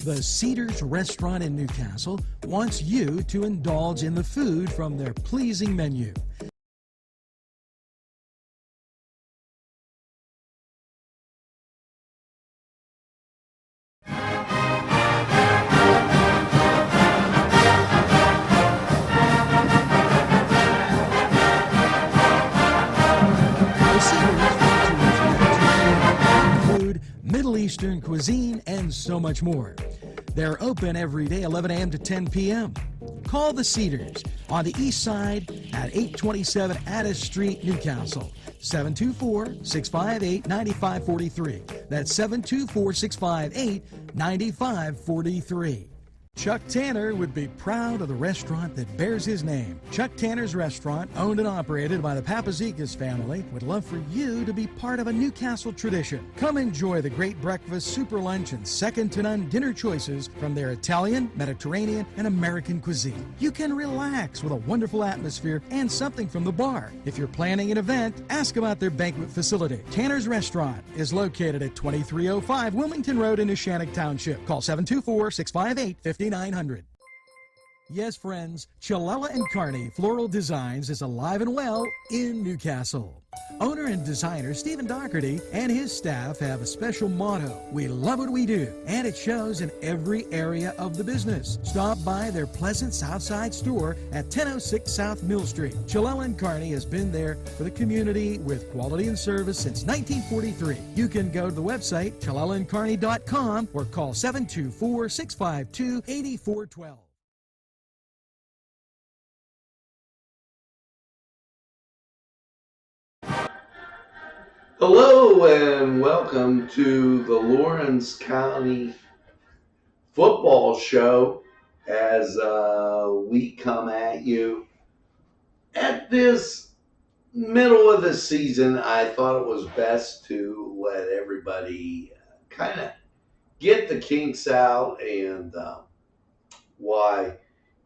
The Cedars Restaurant in Newcastle wants you to indulge in the food from their pleasing menu. Food, Middle Eastern cuisine, and so much more. They're open every day, 11 a.m. to 10 p.m. Call the Cedars on the east side at 827 Addis Street, Newcastle. 724-658-9543. That's 724-658-9543. Chuck Tanner would be proud of the restaurant that bears his name. Chuck Tanner's Restaurant, owned and operated by the Papazikas family, would love for you to be part of a Newcastle tradition. Come enjoy the great breakfast, super lunch, and second-to-none dinner choices from their Italian, Mediterranean, and American cuisine. You can relax with a wonderful atmosphere and something from the bar. If you're planning an event, ask about their banquet facility. Tanner's Restaurant is located at 2305 Wilmington Road in Neshannock Township. Call 724-658-5900. Yes, friends, Chilella & Carney Floral Designs is alive and well in Newcastle. Owner and designer Stephen Doherty and his staff have a special motto: we love what we do, and it shows in every area of the business. Stop by their pleasant Southside store at 1006 South Mill Street. Chilella & Carney has been there for the community with quality and service since 1943. You can go to the website ChilellaandCarney.com or call 724-652-8412. Hello and welcome to the Lawrence County Football Show as we come at you at this middle of the season. I thought it was best to let everybody kind of get the kinks out and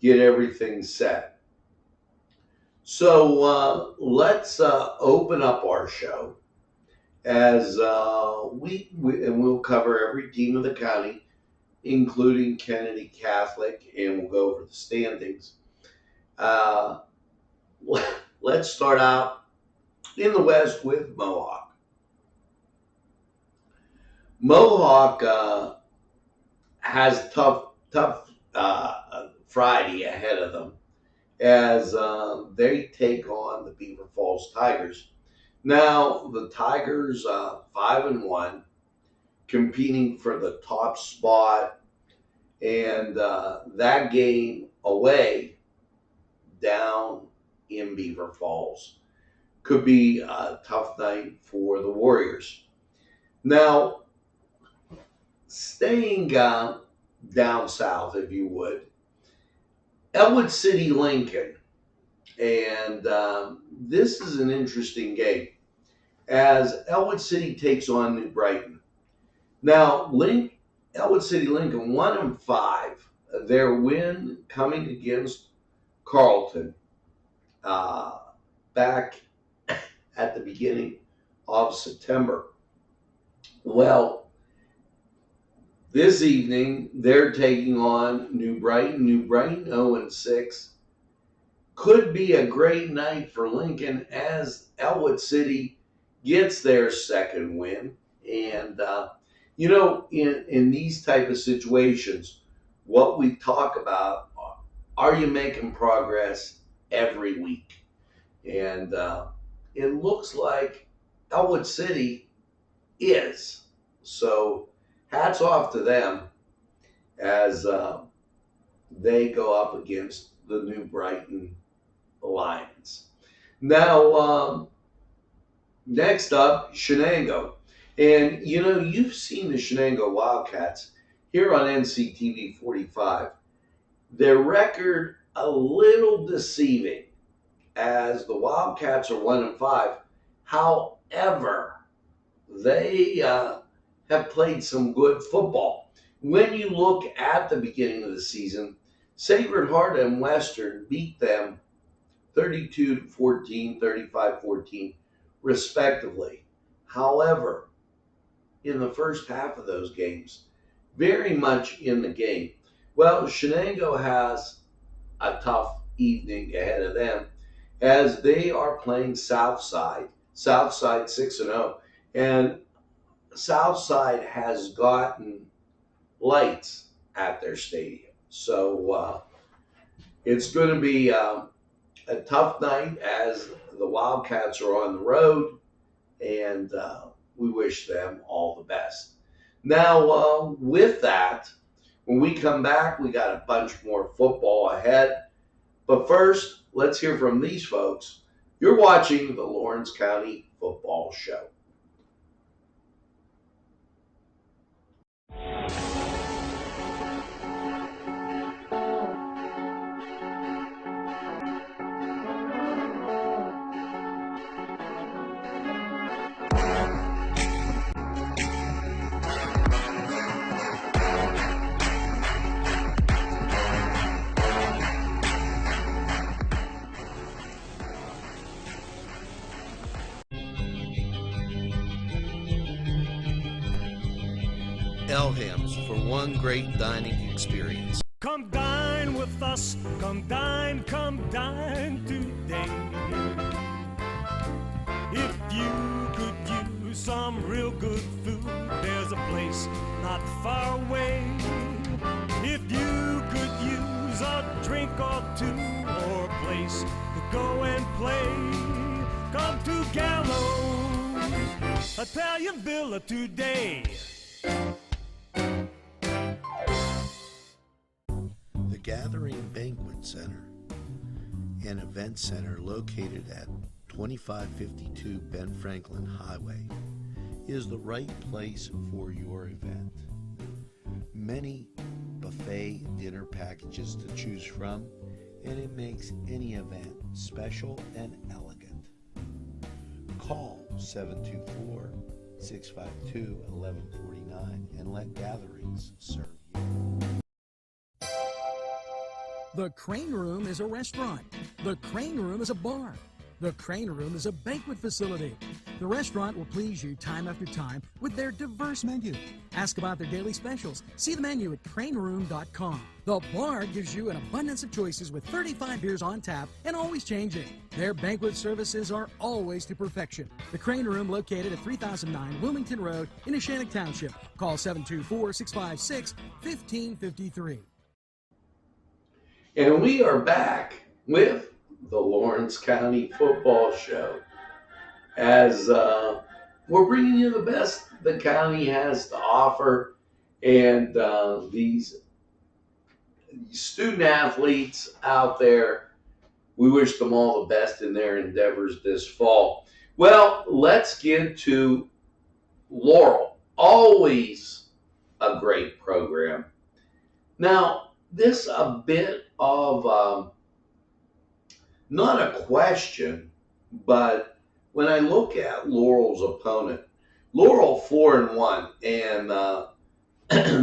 get everything set. So let's open up our show. As we'll cover every team of the county, including Kennedy Catholic, and we'll go over the standings. Let's start out in the West with Mohawk. Mohawk has a tough Friday ahead of them as they take on the Beaver Falls Tigers. Now, the Tigers, 5-1, competing for the top spot, and that game away down in Beaver Falls could be a tough night for the Warriors. Now, staying down south, if you would, Elwood City, Lincoln. And this is an interesting game as Elwood City takes on New Brighton. Now, Elwood City, Lincoln, 1-5. Their win coming against Carleton back at the beginning of September. Well, this evening they're taking on New Brighton. New Brighton 0-6. Could be a great night for Lincoln as Elwood City gets their second win. And, in these type of situations, what we talk about, are you making progress every week? And it looks like Elwood City is. So hats off to them as they go up against the New Brighton Lions. Now, next up, Shenango. And, you've seen the Shenango Wildcats here on NCTV45. Their record, a little deceiving, as the Wildcats are 1-5. However, they have played some good football. When you look at the beginning of the season, Sacred Heart and Western beat them 32-14, 35-14, respectively. However, in the first half of those games, very much in the game. Well, Shenango has a tough evening ahead of them as they are playing Southside. Southside 6-0. And Southside has gotten lights at their stadium. So it's going to be a tough night as the Wildcats are on the road, and we wish them all the best. Now, with that, when we come back, we got a bunch more football ahead. But first, let's hear from these folks. You're watching the Lawrence County Football Show. Elham's for one great dining experience. Come dine with us, come dine today. If you could use some real good food, there's a place not far away. If you could use a drink or two, or a place to go and play, come to Gallows Italian Villa today. The Gathering Banquet Center, an event center located at 2552 Ben Franklin Highway, is the right place for your event. Many buffet dinner packages to choose from, and it makes any event special and elegant. Call 724-652-1149 and let Gatherings serve you. The Crane Room is a restaurant. The Crane Room is a bar. The Crane Room is a banquet facility. The restaurant will please you time after time with their diverse menu. Ask about their daily specials. See the menu at craneroom.com. The bar gives you an abundance of choices with 35 beers on tap and always changing. Their banquet services are always to perfection. The Crane Room, located at 3009 Wilmington Road in Neshannock Township. Call 724-656-1553. And we are back with the Lawrence County Football Show as we're bringing you the best the county has to offer. And these student athletes out there, we wish them all the best in their endeavors this fall. Well, let's get to Laurel. Always a great program. Now, this a bit of not a question, but when I look at Laurel's opponent, Laurel 4-1, and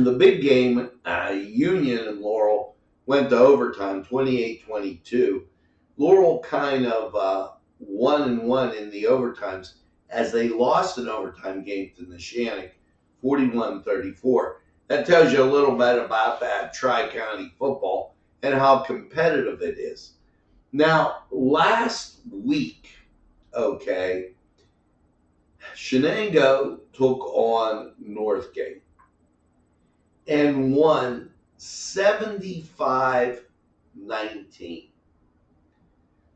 the big game, Union and Laurel went to overtime, 28-22. Laurel kind of 1-1 in the overtimes as they lost an overtime game to Neshannock, 41-34. That tells you a little bit about that Tri-County football and how competitive it is. Now, last week, Shenango took on Northgate and won 75-19.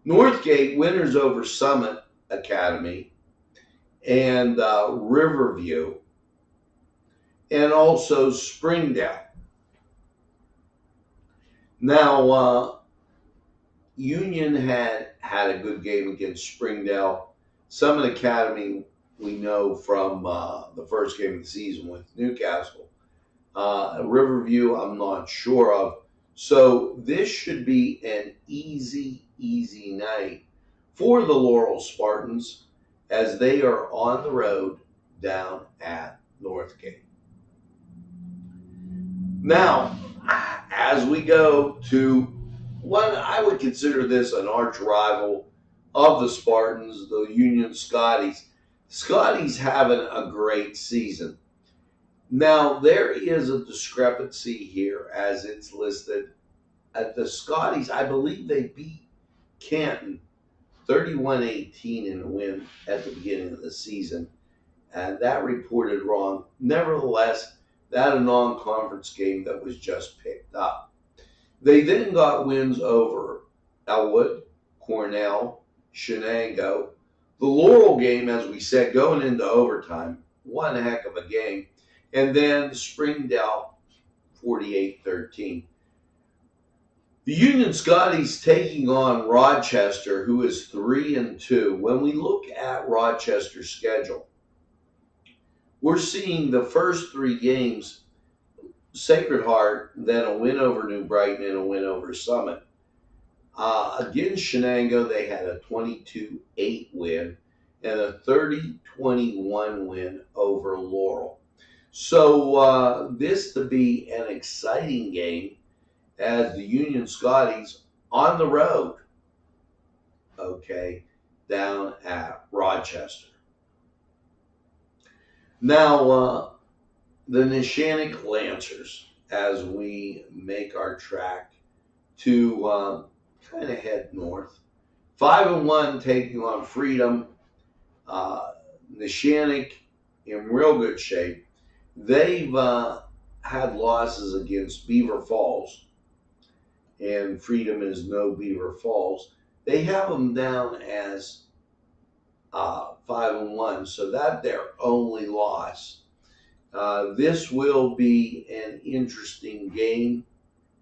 Northgate winners over Summit Academy and Riverview, and also Springdale. Now, Union had a good game against Springdale. Summit Academy, we know from the first game of the season with Newcastle. Riverview, I'm not sure of. So this should be an easy night for the Laurel Spartans as they are on the road down at Northgate. Now, as we go to what I would consider this an arch rival of the Spartans, the Union Scotties. Scotties having a great season. Now, there is a discrepancy here as it's listed. At the Scotties, I believe they beat Canton 31-18 in a win at the beginning of the season, and that reported wrong. Nevertheless, that a non-conference game that was just picked up. They then got wins over Elwood, Cornell, Shenango. The Laurel game, as we said, going into overtime, one heck of a game. And then Springdale 48-13. The Union Scotties taking on Rochester, who is 3-2. When we look at Rochester's schedule, we're seeing the first three games, Sacred Heart, then a win over New Brighton and a win over Summit. Against Shenango, they had a 22-8 win and a 30-21 win over Laurel. So this to be an exciting game as the Union Scotties on the road, okay, down at Rochester. Now, the Neshannock Lancers, as we make our track to kind of head north. 5-1 taking on Freedom. Neshannock in real good shape. They've had losses against Beaver Falls, and Freedom is no Beaver Falls. They have them down as 5-1, so that's their only loss. This will be an interesting game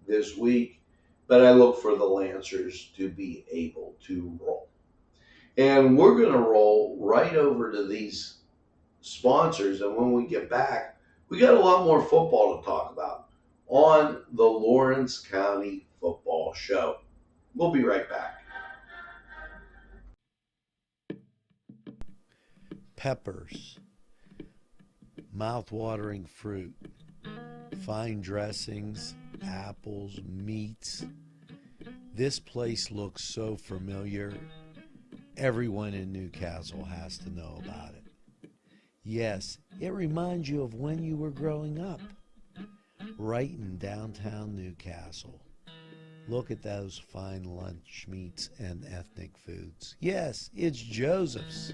this week, but I look for the Lancers to be able to roll. And we're going to roll right over to these sponsors, and when we get back, we got a lot more football to talk about on the Lawrence County Football Show. We'll be right back. Peppers, mouth-watering fruit, fine dressings, apples, meats. This place looks so familiar. Everyone in Newcastle has to know about it. Yes, it reminds you of when you were growing up, right in downtown Newcastle. Look at those fine lunch meats and ethnic foods. Yes, it's Joseph's.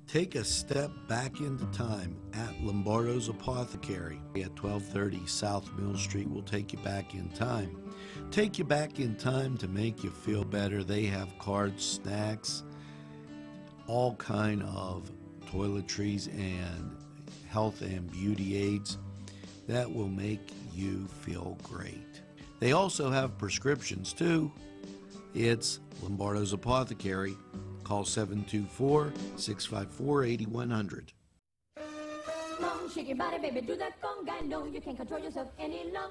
Take a step back into time at Lombardo's Apothecary at 1230 South Mill Street. Will take you back in time. Take you back in time to make you feel better. They have cards, snacks, all kind of toiletries and health and beauty aids that will make you feel great. They also have prescriptions too. It's Lombardo's Apothecary. Call 724-654-8100.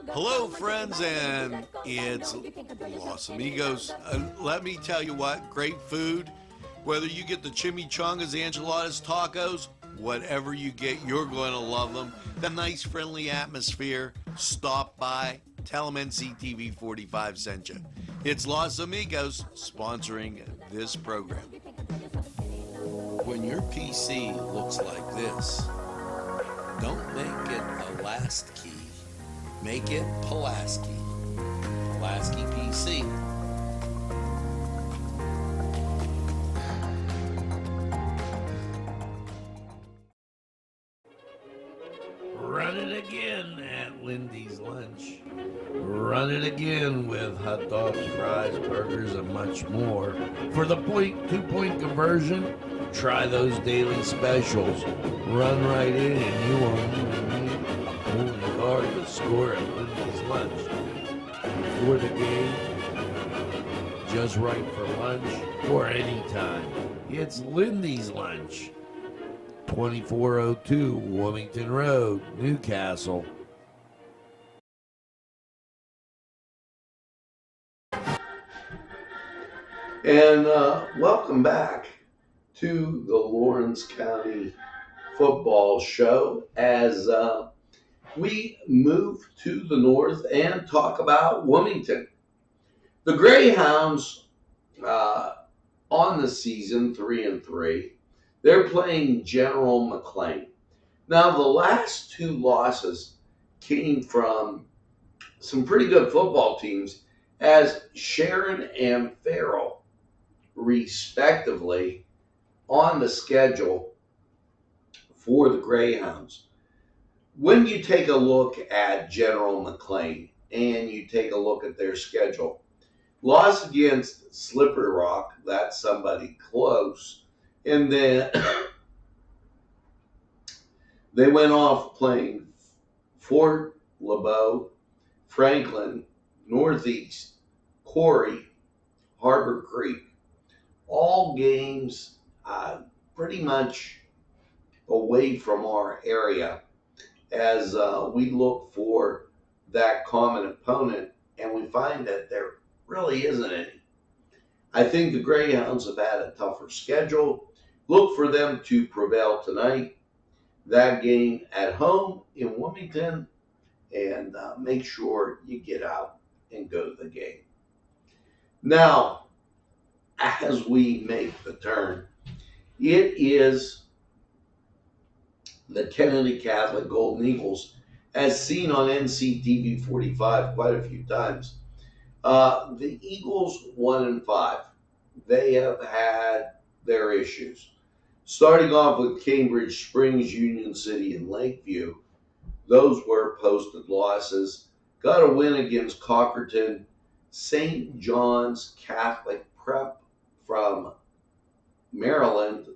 Hello, friends, and it's Los Amigos. Let me tell you what, great food. Whether you get the chimichangas, enchiladas, tacos, whatever you get, you're going to love them. The nice, friendly atmosphere. Stop by. Tell them NCTV45 sent you. It's Los Amigos sponsoring this program. When your PC looks like this, don't make it a last key. Make it Pulaski. Pulaski PC. Run it again at Lindy's Lunch. Run it again with hot dogs, fries, burgers, and much more. For the 2-point conversion, try those daily specials. Run right in and you won't even need a moving car to score at Lindy's Lunch. Before the game, just right for lunch, or anytime. It's Lindy's Lunch. 2402 Wilmington Road, Newcastle. And welcome back to the Lawrence County Football Show as we move to the north and talk about Wilmington. The Greyhounds on the season 3-3. They're playing General McLean. Now, the last two losses came from some pretty good football teams, as Sharon and Farrell, respectively, on the schedule for the Greyhounds. When you take a look at General McLean and you take a look at their schedule, loss against Slippery Rock, that's somebody close, and then they went off playing Fort LeBeau, Franklin, Northeast, Corey, Harbor Creek. All games pretty much away from our area, as we look for that common opponent, and we find that there really isn't any. I think the Greyhounds have had a tougher schedule. Look for them to prevail tonight. That game at home in Wilmington, and make sure you get out and go to the game. Now, as we make the turn, it is the Kennedy Catholic Golden Eagles, as seen on NCTV45 quite a few times. The Eagles 1-5. They have had their issues. Starting off with Cambridge Springs, Union City, and Lakeview, those were posted losses. Got a win against Cockerton. St. John's Catholic Prep from Maryland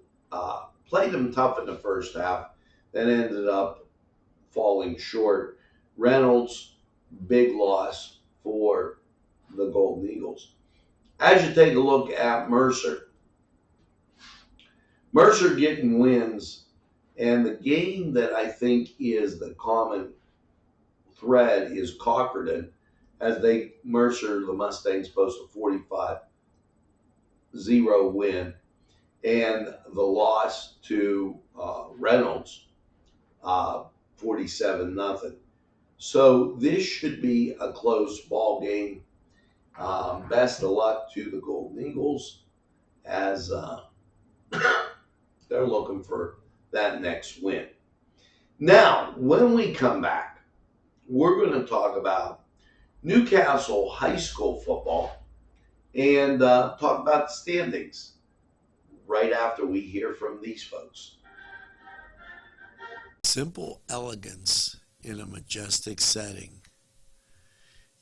played them tough in the first half, then ended up falling short. Reynolds, big loss for the Golden Eagles. As you take a look at Mercer getting wins, and the game that I think is the common thread is Cockerton, as Mercer, the Mustangs, post a 45-0 win, and the loss to Reynolds, 47-0. So this should be a close ball game. Best of luck to the Golden Eagles, as they're looking for that next win. Now, when we come back, we're going to talk about Newcastle High School football and talk about the standings right after we hear from these folks. Simple elegance in a majestic setting.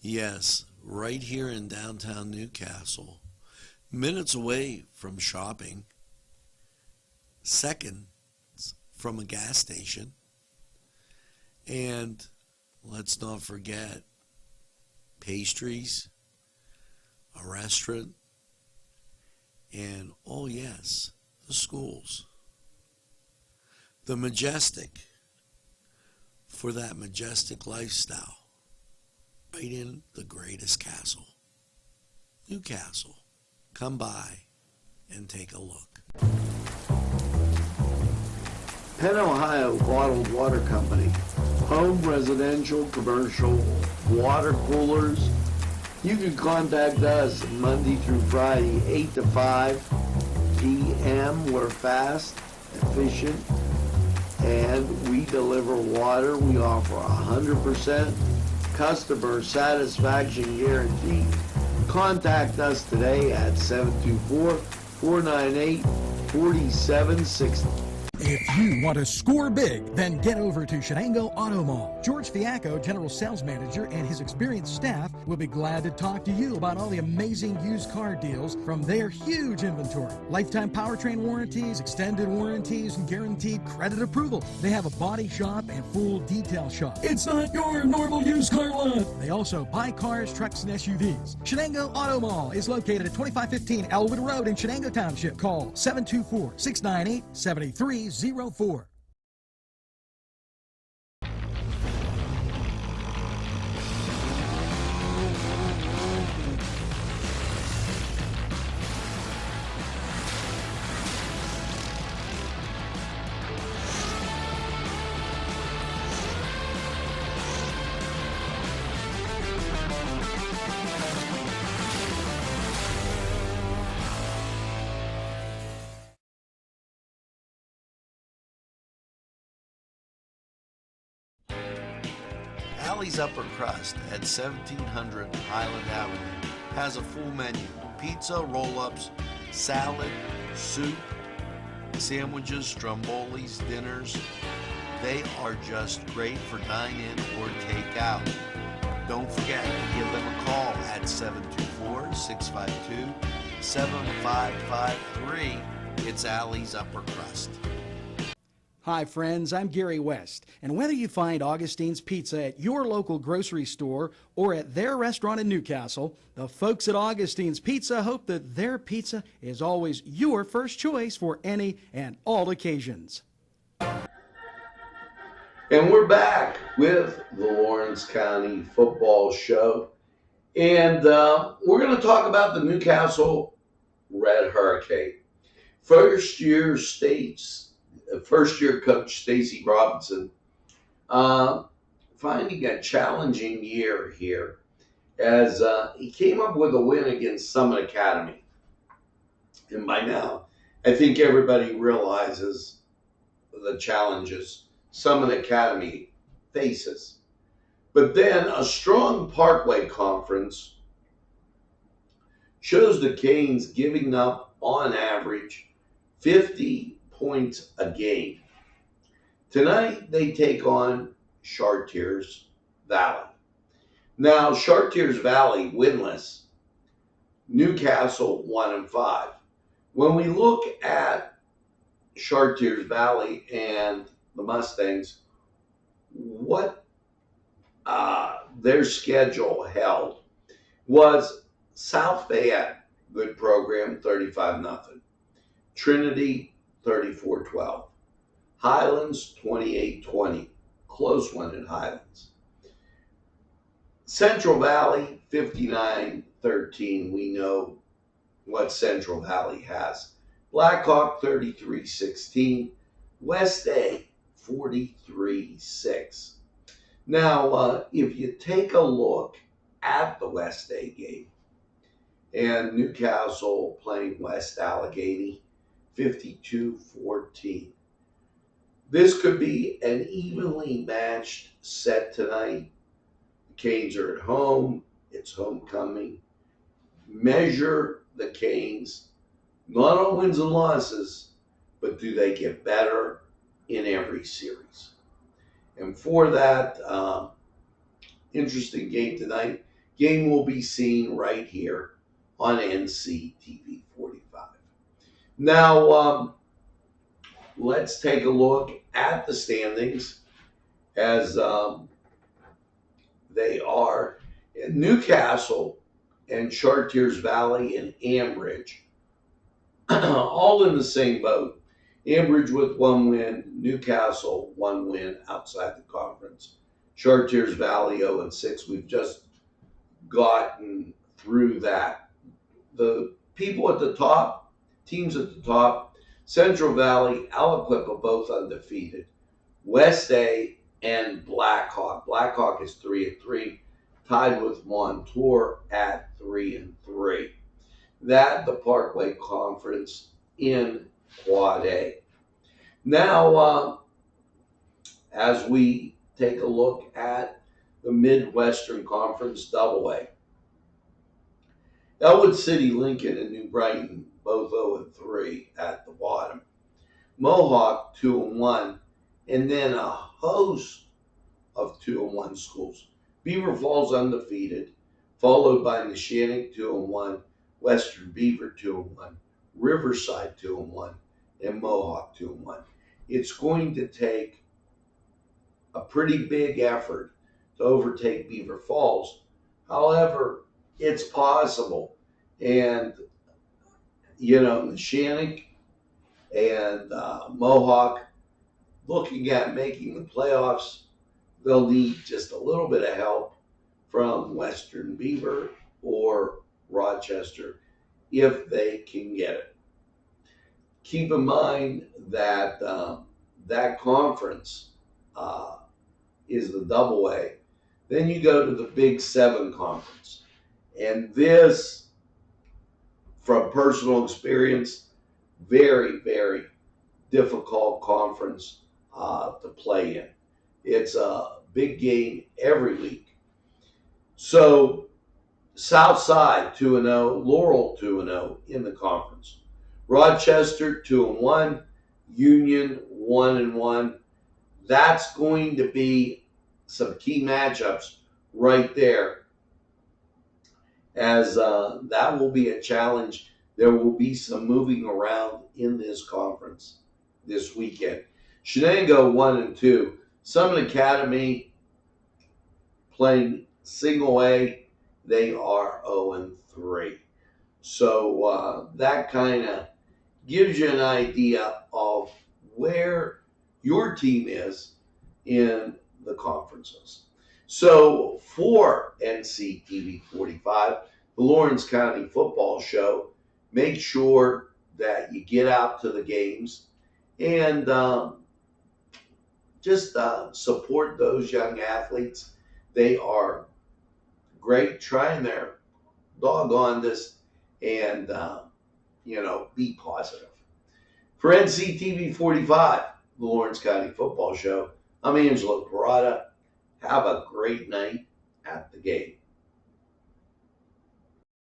Yes, right here in downtown Newcastle, minutes away from shopping, seconds from a gas station, and let's not forget pastries, a restaurant, and oh yes, the schools. The majestic for that majestic lifestyle, right in the greatest castle, Newcastle. Come by and take a look. Penn Ohio Bottled Water Company, home, residential, commercial, water coolers. You can contact us Monday through Friday, 8 to 5 p.m. We're fast, efficient, and we deliver water. We offer 100% customer satisfaction guarantee. Contact us today at 724-498-4760. If you want to score big, then get over to Shenango Auto Mall. George Fiacco, General Sales Manager, and his experienced staff will be glad to talk to you about all the amazing used car deals from their huge inventory. Lifetime powertrain warranties, extended warranties, and guaranteed credit approval. They have a body shop and full detail shop. It's not your normal used car lot. They also buy cars, trucks, and SUVs. Shenango Auto Mall is located at 2515 Elwood Road in Shenango Township. Call 724-698-7304. Alley's Upper Crust at 1700 Highland Avenue has a full menu: pizza, roll-ups, salad, soup, sandwiches, strombolis, dinners. They are just great for dine-in or take-out. Don't forget to give them a call at 724-652-7553. It's Alley's Upper Crust. Hi friends, I'm Gary West, and whether you find Augustine's Pizza at your local grocery store or at their restaurant in Newcastle, the folks at Augustine's Pizza hope that their pizza is always your first choice for any and all occasions. And we're back with the Lawrence County Football Show, and we're going to talk about the Newcastle Red Hurricane. First-year coach Stacy Robinson finding a challenging year here as he came up with a win against Summit Academy. And by now, I think everybody realizes the challenges Summit Academy faces. But then a strong Parkway Conference shows the Canes giving up, on average, 50 points a game. Tonight, they take on Chartiers Valley. Now, Chartiers Valley winless, Newcastle 1-5. When we look at Chartiers Valley and the Mustangs, what their schedule held was South Fayette, good program, 35-0. Trinity, 34-12. Highlands, 28-20. Close one at Highlands. Central Valley, 59-13. We know what Central Valley has. Blackhawk, 33-16. West A, 43-6. Now, if you take a look at the West A game, and Newcastle playing West Allegheny, 52-14. This could be an evenly matched set tonight. The Canes are at home. It's homecoming. Measure the Canes, not on wins and losses, but do they get better in every series? And for that interesting game tonight, game will be seen right here on NCTV45. Now, let's take a look at the standings as they are. In Newcastle and Chartiers Valley and Ambridge, all in the same boat. Ambridge with 1 win, Newcastle 1 win outside the conference. Chartiers Valley 0-6. We've just gotten through that. The people at the top, teams at the top, Central Valley, Aliquippa both undefeated. West A and Blackhawk. Blackhawk is 3-3, tied with Montour at 3-3. That the Parkway Conference in Quad A. Now, as we take a look at the Midwestern Conference Double A, Elwood City, Lincoln, and New Brighton, both 0-3 at the bottom. Mohawk, 2-1, and then a host of 2-1 schools. Beaver Falls undefeated, followed by Neshannock, 2-1, Western Beaver, 2-1, Riverside, 2-1, and Mohawk, 2-1. It's going to take a pretty big effort to overtake Beaver Falls. However, it's possible. And, you know, Neshannock and Mohawk, looking at making the playoffs, they'll need just a little bit of help from Western Beaver or Rochester if they can get it. Keep in mind that that conference is the Double A. Then you go to the Big 7 Conference. And this, from personal experience, very, very difficult conference to play in. It's a big game every week. So Southside 2-0, Laurel 2-0 in the conference. Rochester 2-1, Union 1-1. That's going to be some key matchups right there, as that will be a challenge. There will be some moving around in this conference this weekend. Shenango 1-2. Summit Academy playing single A. They are 0-3. So that kind of gives you an idea of where your team is in the conferences. So for NCTV45, the Lawrence County Football Show, make sure that you get out to the games and just support those young athletes. They are great, trying their doggondest, and be positive. For NCTV45, the Lawrence County Football Show, I'm Angelo Parada. Have a great night at the game.